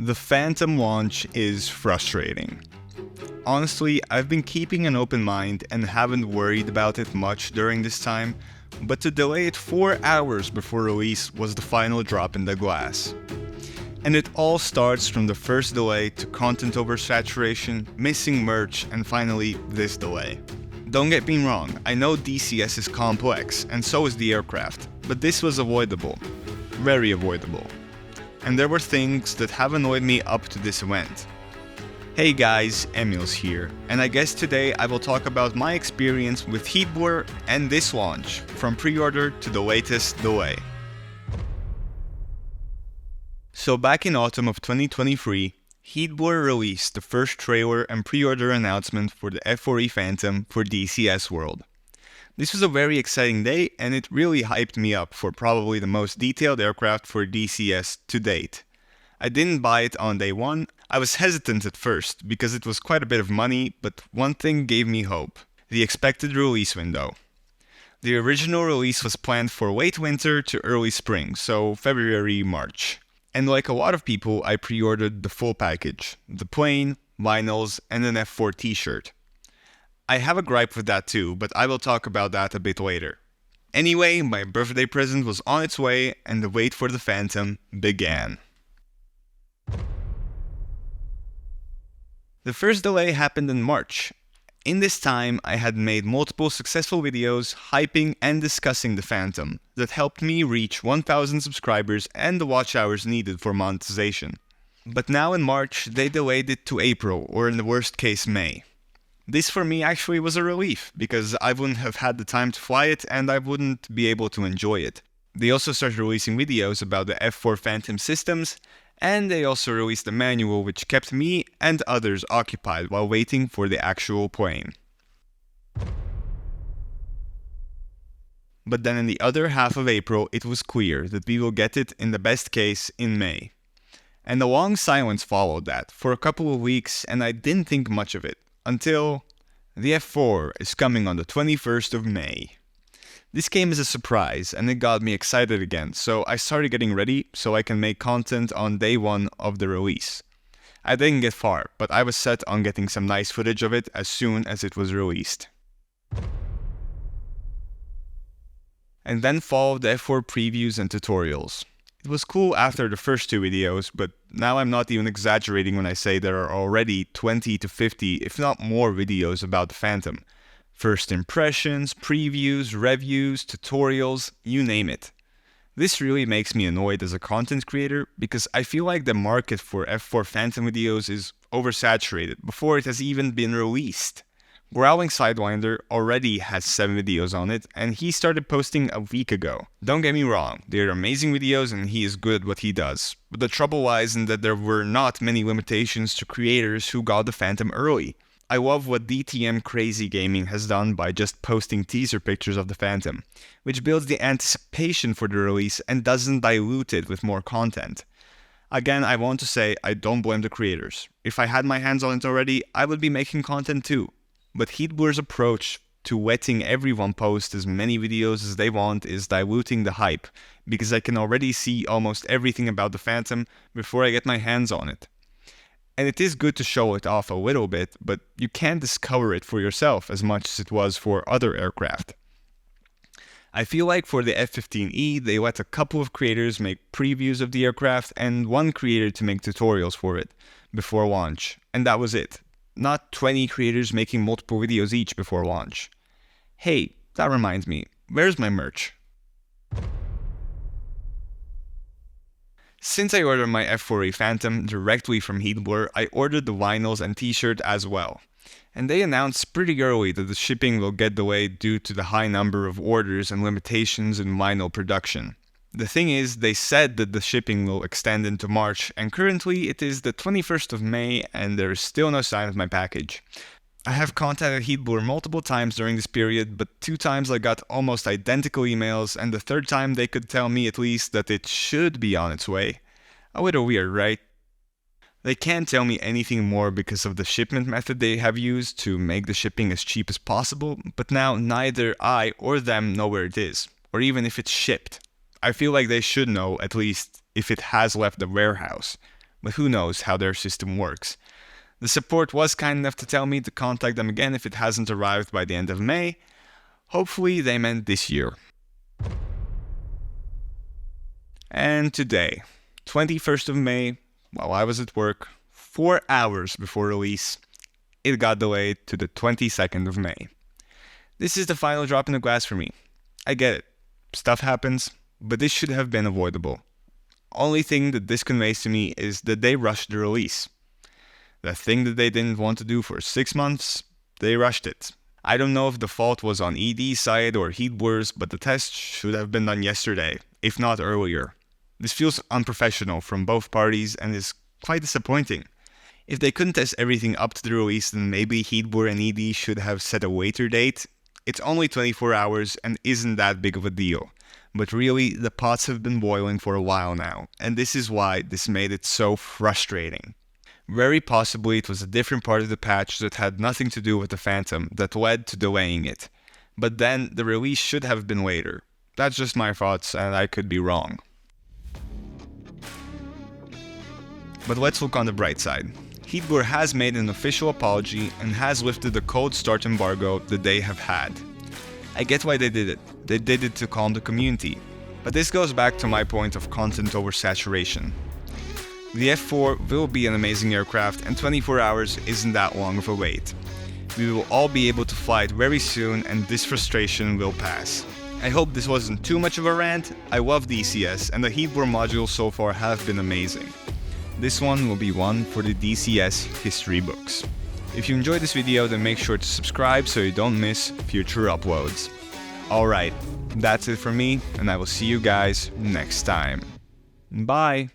The Phantom launch is frustrating. Honestly, I've been keeping an open mind and haven't worried about it much during this time, but to delay it 4 hours before release was the final drop in the glass. And it all starts from the first delay to content oversaturation, missing merch, and finally this delay. Don't get me wrong, I know DCS is complex, and so is the aircraft, but this was avoidable. Very avoidable. And there were things that have annoyed me up to this event. Hey guys, Emils here, and I guess today I will talk about my experience with Heatblur and this launch, from pre-order to the latest delay. So back in autumn of 2023, Heatblur released the first trailer and pre-order announcement for the F-4E Phantom for DCS World. This was a very exciting day, and it really hyped me up for probably the most detailed aircraft for DCS to date. I didn't buy it on day one. I was hesitant at first because it was quite a bit of money, but one thing gave me hope: the expected release window. The original release was planned for late winter to early spring, so February, March. And like a lot of people, I pre-ordered the full package: the plane, vinyls, and an F4 t-shirt. I have a gripe with that too, but I will talk about that a bit later. Anyway, my birthday present was on its way, and the wait for the Phantom began. The first delay happened in March. In this time, I had made multiple successful videos hyping and discussing the Phantom that helped me reach 1,000 subscribers and the watch hours needed for monetization. But now in March, they delayed it to April, or in the worst case, May. This for me actually was a relief, because I wouldn't have had the time to fly it and I wouldn't be able to enjoy it. They also started releasing videos about the F4 Phantom systems, and they also released a manual which kept me and others occupied while waiting for the actual plane. But then in the other half of April, it was clear that we will get it in the best case in May. And a long silence followed that for a couple of weeks, and I didn't think much of it. Until the F4 is coming on the 21st of May. This came as a surprise and it got me excited again, so I started getting ready so I can make content on day one of the release. I didn't get far, but I was set on getting some nice footage of it as soon as it was released. And then followed the F4 previews and tutorials. It was cool after the first two videos, but now I'm not even exaggerating when I say there are already 20 to 50, if not more, videos about the Phantom. First impressions, previews, reviews, tutorials, you name it. This really makes me annoyed as a content creator because I feel like the market for F4 Phantom videos is oversaturated before it has even been released. Growling Sidewinder already has 7 videos on it, and he started posting a week ago. Don't get me wrong, they're amazing videos and he is good at what he does. But the trouble lies in that there were not many limitations to creators who got the Phantom early. I love what DTM Crazy Gaming has done by just posting teaser pictures of the Phantom, which builds the anticipation for the release and doesn't dilute it with more content. Again, I want to say I don't blame the creators. If I had my hands on it already, I would be making content too. But Heatblur's approach to letting everyone post as many videos as they want is diluting the hype, because I can already see almost everything about the Phantom before I get my hands on it. And it is good to show it off a little bit, but you can't discover it for yourself as much as it was for other aircraft. I feel like for the F-15E, they let a couple of creators make previews of the aircraft and one creator to make tutorials for it before launch, and that was it. Not 20 creators making multiple videos each before launch. Hey, that reminds me, where's my merch? Since I ordered my F-4E Phantom directly from Heatblur, I ordered the vinyls and t-shirt as well. And they announced pretty early that the shipping will get delayed due to the high number of orders and limitations in vinyl production. The thing is, they said that the shipping will extend into March, and currently it is the 21st of May and there is still no sign of my package. I have contacted Heatblur multiple times during this period, but 2 times I got almost identical emails, and the 3rd time they could tell me at least that it should be on its way. A little weird, right? They can't tell me anything more because of the shipment method they have used to make the shipping as cheap as possible, but now neither I or them know where it is, or even if it's shipped. I feel like they should know, at least, if it has left the warehouse. but who knows how their system works. The support was kind enough to tell me to contact them again if it hasn't arrived by the end of May. Hopefully they meant this year. And today, 21st of May, while I was at work, 4 hours before release, it got delayed to the 22nd of May. This is the final drop in the glass for me. I get it. Stuff happens, but this should have been avoidable. Only thing that this conveys to me is that they rushed the release. The thing that they didn't want to do for 6 months, they rushed it. I don't know if the fault was on ED's side or Heatware's, but the test should have been done yesterday, if not earlier. This feels unprofessional from both parties and is quite disappointing. If they couldn't test everything up to the release, then maybe Heatware and ED should have set a later date. It's only 24 hours and isn't that big of a deal. But really, the pots have been boiling for a while now, and this is why this made it so frustrating. Very possibly it was a different part of the patch that had nothing to do with the Phantom that led to delaying it. But then the release should have been later. That's just my thoughts, and I could be wrong. But let's look on the bright side. Heatware has made an official apology and has lifted the cold start embargo that they have had. I get why they did it. They did it to calm the community. But this goes back to my point of content oversaturation. The F-4 will be an amazing aircraft and 24 hours isn't that long of a wait. We will all be able to fly it very soon and this frustration will pass. I hope this wasn't too much of a rant. I love DCS and the Heatware modules so far have been amazing. This one will be one for the DCS history books. If you enjoyed this video, then make sure to subscribe so you don't miss future uploads. Alright, that's it from me, and I will see you guys next time. Bye!